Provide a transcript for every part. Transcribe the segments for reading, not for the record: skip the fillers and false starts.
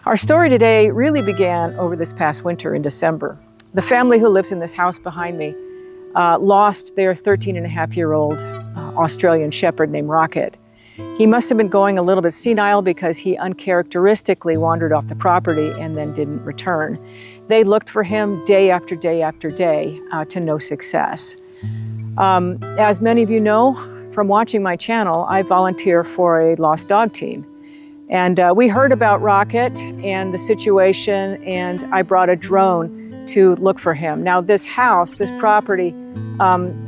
Our story today really began over this past winter in December. The family who lives in this house behind me lost their 13-and-a-half-year-old Australian shepherd named Rocket. He must have been going a little bit senile because he uncharacteristically wandered off the property and then didn't return. They looked for him day after day after day to no success. As many of you know from watching my channel, I volunteer for a lost dog team. And we heard about Rocket and the situation, and I brought a drone to look for him. Now this house, this property,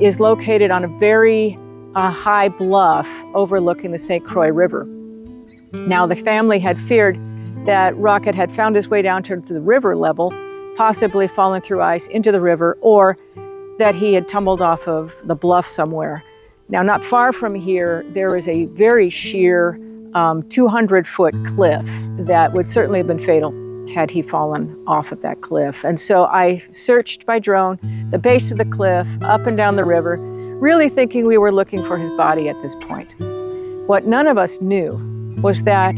is located on a very high bluff overlooking the St. Croix River. Now the family had feared that Rocket had found his way down to the river level, possibly fallen through ice into the river, or that he had tumbled off of the bluff somewhere. Now not far from here, there is a very sheer 200-foot cliff that would certainly have been fatal had he fallen off of that cliff. And so I searched by drone the base of the cliff, up and down the river, really thinking we were looking for his body at this point. What none of us knew was that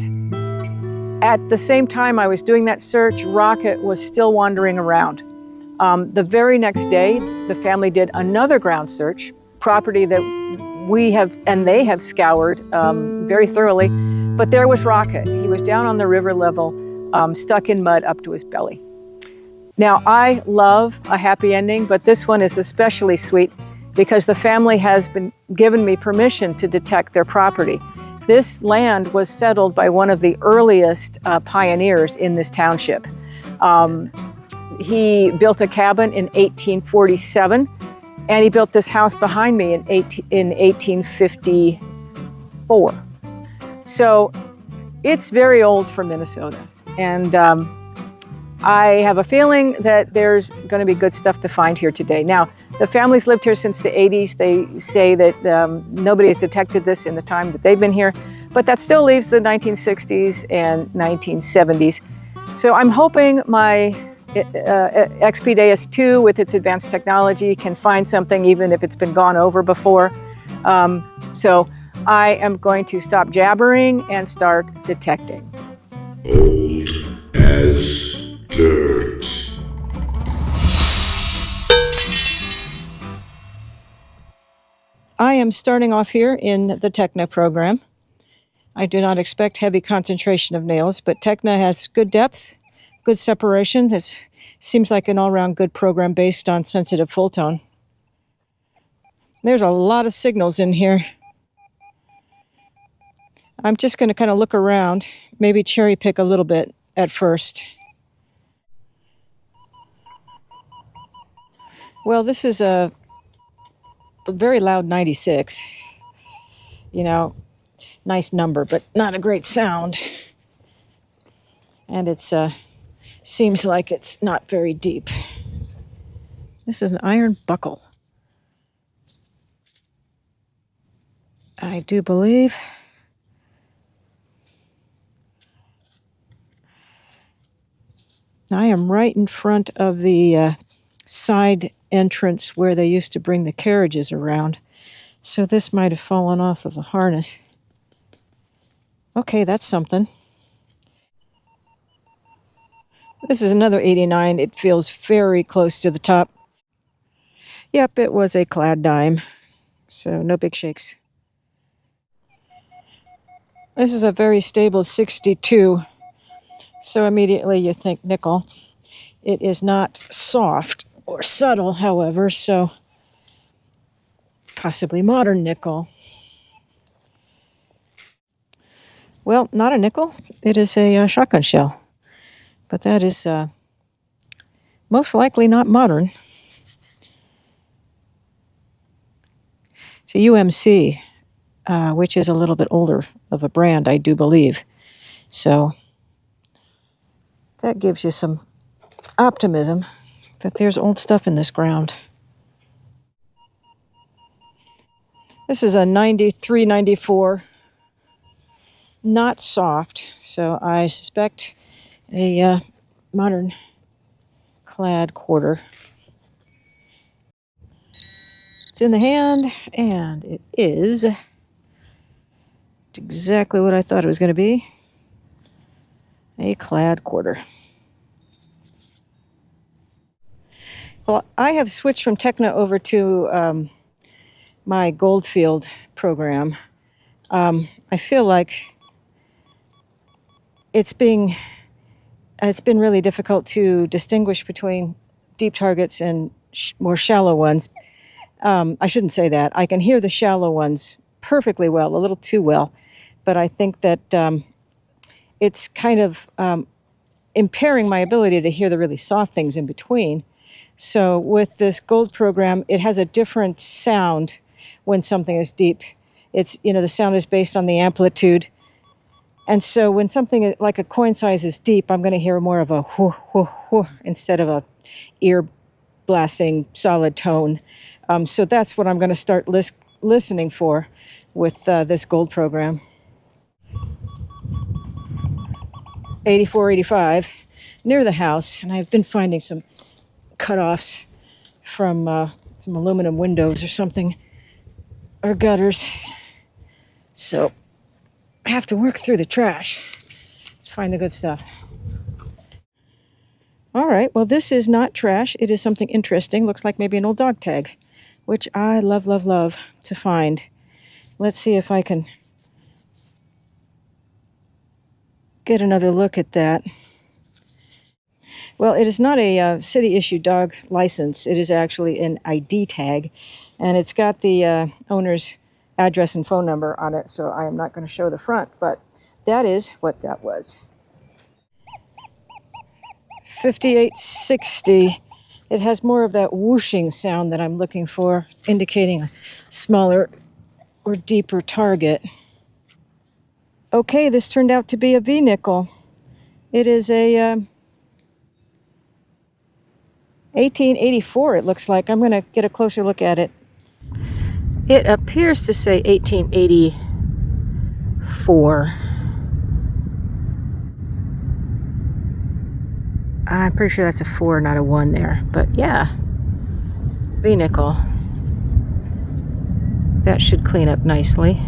at the same time I was doing that search, Rocket was still wandering around. The very next day, the family did another ground search, property that we have and they have scoured very thoroughly, but there was Rocket. He was down on the river level, stuck in mud up to his belly. Now, I love a happy ending, but this one is especially sweet because the family has been given me permission to detect their property. This land was settled by one of the earliest pioneers in this township. He built a cabin in 1847, and he built this house behind me in 1854. So it's very old for Minnesota. And I have a feeling that there's going to be good stuff to find here today. Now, the family's lived here since the 80s. They say that nobody has detected this in the time that they've been here, but that still leaves the 1960s and 1970s. So I'm hoping my XP Deus II with its advanced technology can find something even if it's been gone over before. So I am going to stop jabbering and start detecting. Old as dirt. I am starting off here in the Tekkna program. I do not expect heavy concentration of nails, but Tekkna has good depth, good separation. It seems like an all-around good program based on sensitive full tone. There's a lot of signals in here. I'm just going to kind of look around, maybe cherry pick a little bit at first. Well, this is a very loud 96. You know, nice number, but not a great sound. And it's seems like it's not very deep. This is an iron buckle. I do believe. I am right in front of the side entrance where they used to bring the carriages around. So this might have fallen off of the harness. Okay, that's something. This is another 89. It feels very close to the top. Yep, it was a clad dime. So no big shakes. This is a very stable 62. So immediately you think nickel. It is not soft or subtle, however, so possibly modern nickel. Well, not a nickel. It is a shotgun shell. But that is most likely not modern. It's a UMC, which is a little bit older of a brand, I do believe. So that gives you some optimism that there's old stuff in this ground. This is a 93, 94. Not soft, so I suspect a modern clad quarter. It's in the hand, and it is exactly what I thought it was going to be. A clad quarter. Well, I have switched from Tekkna over to my Goldfield program. I feel like it's been really difficult to distinguish between deep targets and more shallow ones. I shouldn't say that. I can hear the shallow ones perfectly well, a little too well, but I think that it's kind of impairing my ability to hear the really soft things in between. So with this gold program, it has a different sound when something is deep. It's, the sound is based on the amplitude. And so when something like a coin size is deep, I'm going to hear more of a whoo, whoo, whoo, instead of a ear blasting solid tone. So that's what I'm going to start listening for with this gold program. 84, 85, near the house, and I've been finding some cutoffs from some aluminum windows or something, or gutters. So I have to work through the trash to find the good stuff. All right, well, this is not trash. It is something interesting. Looks like maybe an old dog tag, which I love, love, love to find. Let's see if I can get another look at that. Well, it is not a city-issued dog license. It is actually an ID tag, and it's got the owner's address and phone number on it, so I am not going to show the front, but that is what that was. 5860. It has more of that whooshing sound that I'm looking for, indicating a smaller or deeper target. Okay, this turned out to be a V-nickel. It is a 1884, it looks like. I'm going to get a closer look at it. It appears to say 1884. I'm pretty sure that's a 4, not a 1 there. But yeah, V-nickel. That should clean up nicely.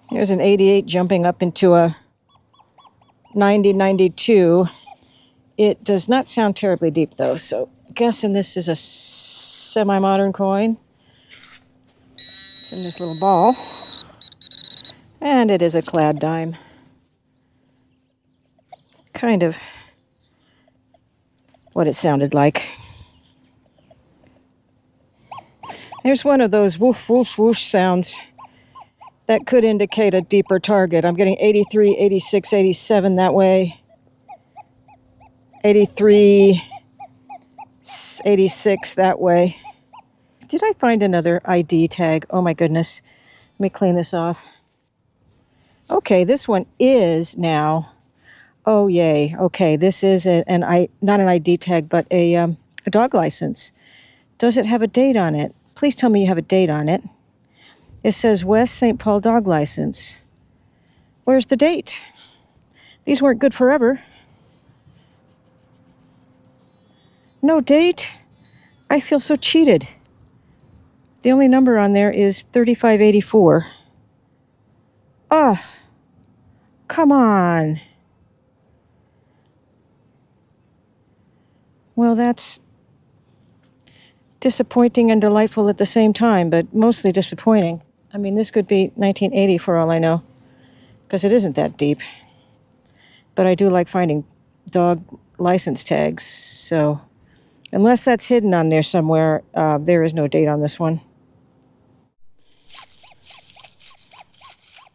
Here's an 88 jumping up into a 9092. It does not sound terribly deep though, so I'm guessing this is a semi-modern coin. It's in this little ball. And it is a clad dime. Kind of what it sounded like. There's one of those whoosh, whoosh, whoosh sounds that could indicate a deeper target. I'm getting 83, 86, 87 that way. 83, 86 that way. Did I find another ID tag? Oh my goodness. Let me clean this off. Okay, this one is now. Oh yay. Okay, this is not an ID tag, but a dog license. Does it have a date on it? Please tell me you have a date on it. It says West St. Paul dog license. Where's the date? These weren't good forever. No date? I feel so cheated. The only number on there is 3584. Oh, come on. Well, that's disappointing and delightful at the same time, but mostly disappointing. I mean, this could be 1980 for all I know, because it isn't that deep. But I do like finding dog license tags, so unless that's hidden on there somewhere, there is no date on this one.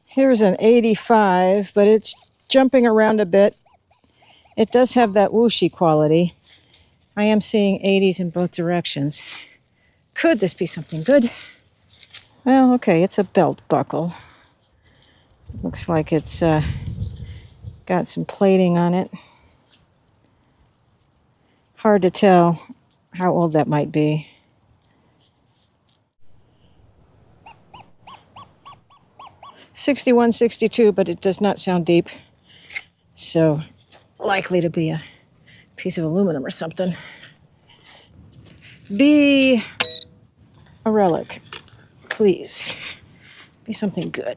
Here's an 85, but it's jumping around a bit. It does have that whooshy quality. I am seeing 80s in both directions. Could this be something good? Well, okay, it's a belt buckle. Looks like it's got some plating on it. Hard to tell how old that might be. '61, '62, but it does not sound deep. So likely to be a piece of aluminum or something. Be a relic, please. Be something good.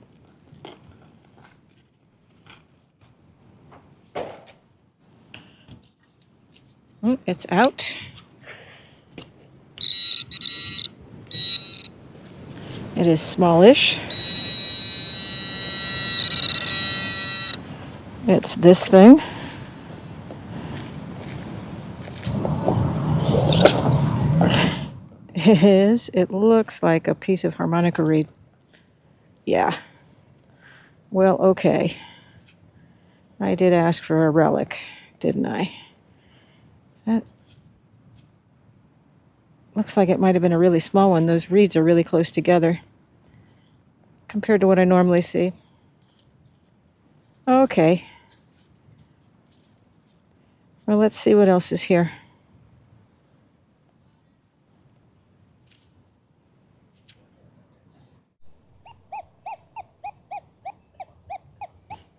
Oh, it's out. It is smallish. It's this thing. It is. It looks like a piece of harmonica reed. Yeah. Well, okay. I did ask for a relic, didn't I? That looks like it might have been a really small one. Those reeds are really close together compared to what I normally see. Okay. Well, let's see what else is here.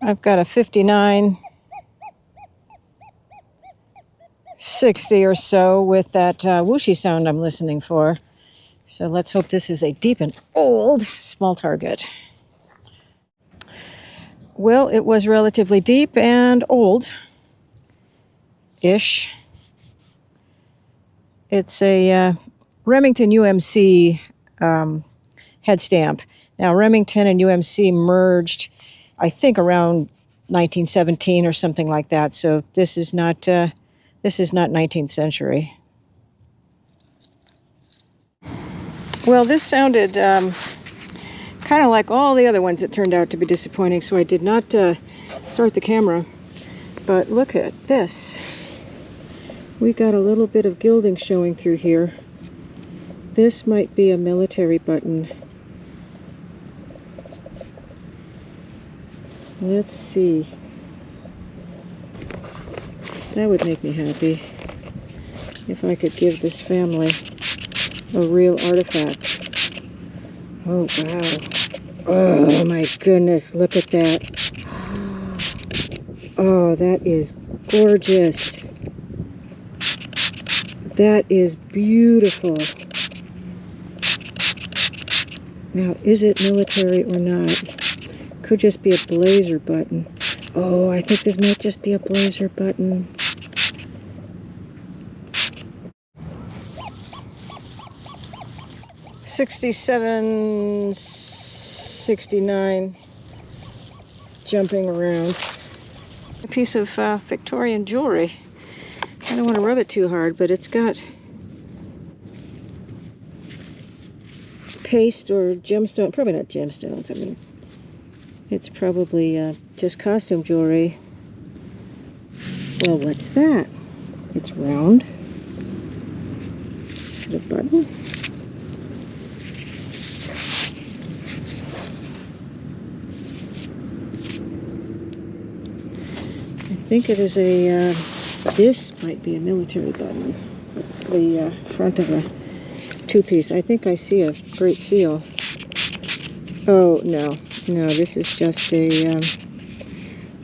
I've got a 59, 60 or so with that whooshy sound I'm listening for. So let's hope this is a deep and old small target. Well, it was relatively deep and old-ish. It's a Remington UMC head stamp. Now, Remington and UMC merged, I think, around 1917 or something like that. So this is not 19th century. Well, this sounded kind of like all the other ones that turned out to be disappointing, so I did not start the camera. But look at this. We got a little bit of gilding showing through here. This might be a military button. Let's see. That would make me happy if I could give this family a real artifact. Oh, wow. Oh, my goodness. Look at that. Oh, that is gorgeous. That is beautiful. Now, is it military or not? Could just be a blazer button. Oh, I think this might just be a blazer button. '67, '69, jumping around. A piece of Victorian jewelry. I don't want to rub it too hard, but it's got paste or gemstone, probably not gemstones. I mean, it's probably just costume jewelry. Well, what's that? It's round. Is it a button? I think it is a, this might be a military button. The front of a two-piece. I think I see a Great Seal. Oh, no. No, this is just a,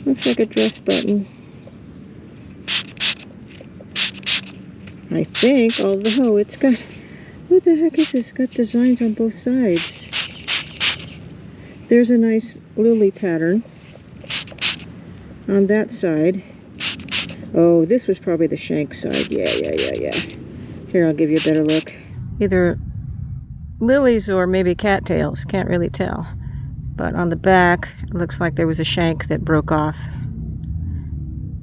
looks like a dress button. I think, although it's got, what the heck is this? It's got designs on both sides. There's a nice lily pattern on that side. Oh, this was probably the shank side. Yeah. Here, I'll give you a better look. Either lilies or maybe cattails. Can't really tell. But on the back, it looks like there was a shank that broke off.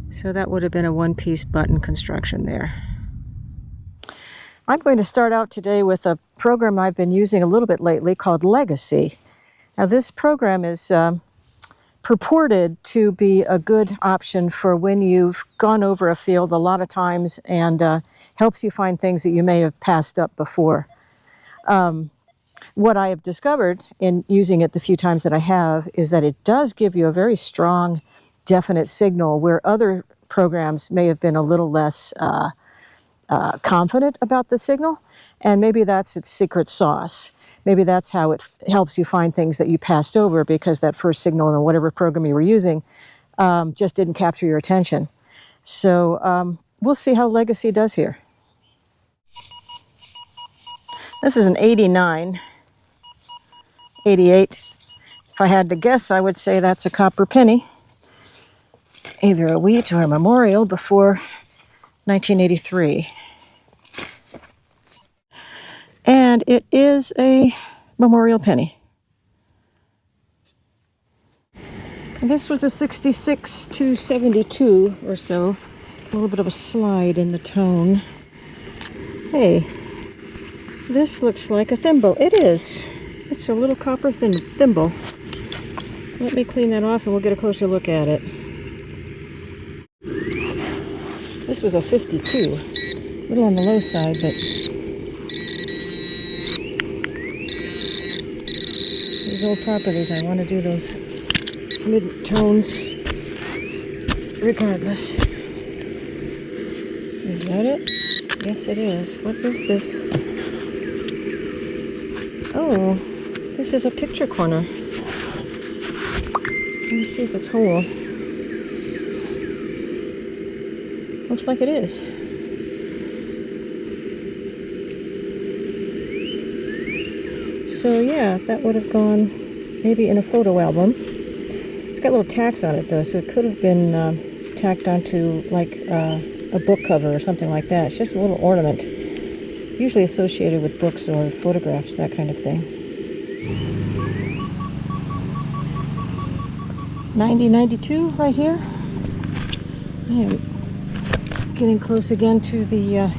So that would have been a one-piece button construction there. I'm going to start out today with a program I've been using a little bit lately called Legacy. Now, this program is purported to be a good option for when you've gone over a field a lot of times and helps you find things that you may have passed up before. What I have discovered in using it the few times that I have is that it does give you a very strong, definite signal where other programs may have been a little less confident about the signal, and maybe that's its secret sauce. Maybe that's how it helps you find things that you passed over because that first signal in whatever program you were using just didn't capture your attention. So we'll see how Legacy does here. This is an 89, 88. If I had to guess, I would say that's a copper penny. Either a wheat or a memorial before 1983. And it is a memorial penny. And this was a 66 to 72 or so. A little bit of a slide in the tone. Hey, this looks like a thimble. It is. It's a little copper thimble. Let me clean that off and we'll get a closer look at it. This was a 52. A little on the low side, but these old properties, I want to do those mid-tones regardless. Is that it? Yes, it is. What is this? Oh, this is a picture corner. Let me see if it's whole. Looks like it is. So yeah, that would have gone maybe in a photo album. It's got little tacks on it though, so it could have been tacked onto like a book cover or something like that. It's just a little ornament, usually associated with books or photographs, that kind of thing. 9092 right here. I am getting close again to the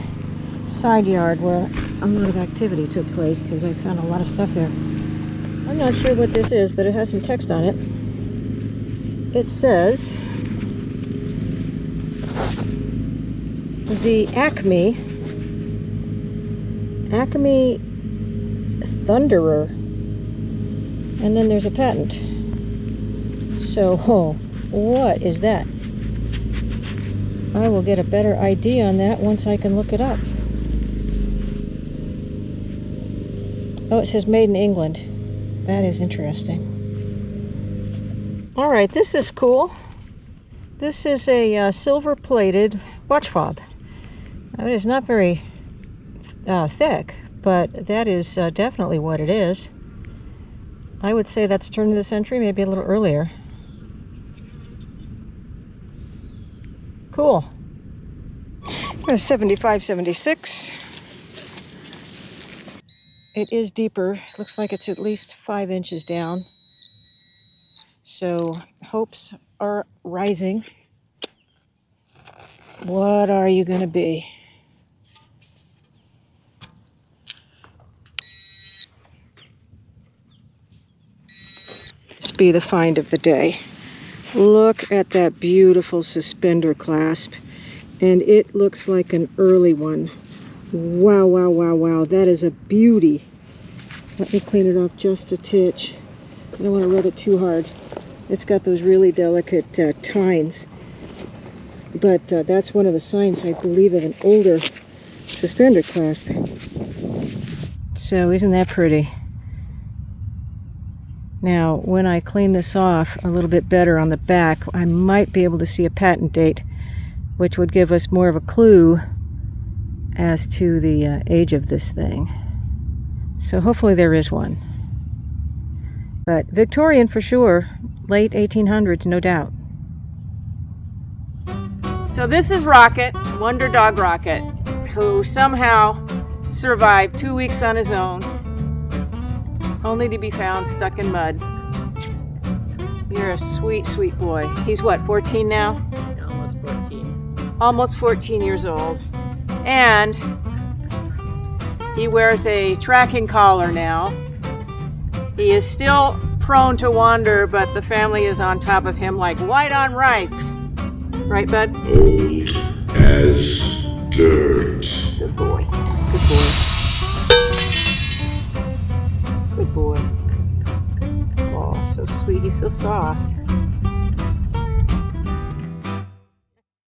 side yard where a lot of activity took place because I found a lot of stuff here. I'm not sure what this is, but it has some text on it. It says the Acme Thunderer, and then there's a patent. So, what is that? I will get a better idea on that once I can look it up. Oh, it says made in England. That is interesting. All right, this is cool. This is a silver-plated watch fob. It is not very thick, but that is definitely what it is. I would say that's turn of the century, maybe a little earlier. Cool. 75, 76. It is deeper. Looks like it's at least 5 inches down. So hopes are rising. What are you going to be? This be the find of the day. Look at that beautiful suspender clasp. And it looks like an early one. Wow, wow, wow, wow. That is a beauty. Let me clean it off just a titch. I don't want to rub it too hard. It's got those really delicate tines. But that's one of the signs, I believe, of an older suspender clasp. So isn't that pretty? Now, when I clean this off a little bit better on the back, I might be able to see a patent date, which would give us more of a clue as to the age of this thing. So hopefully there is one. But Victorian for sure, late 1800s, no doubt. So this is Rocket, Wonder Dog Rocket, who somehow survived 2 weeks on his own, only to be found stuck in mud. You're a sweet, sweet boy. He's what, 14 now? Yeah, almost 14. Almost 14 years old. And he wears a tracking collar now. He is still prone to wander, but the family is on top of him like white on rice. Right, bud? Old as dirt. Good boy. Good boy. Good boy. Oh, so sweet. He's so soft.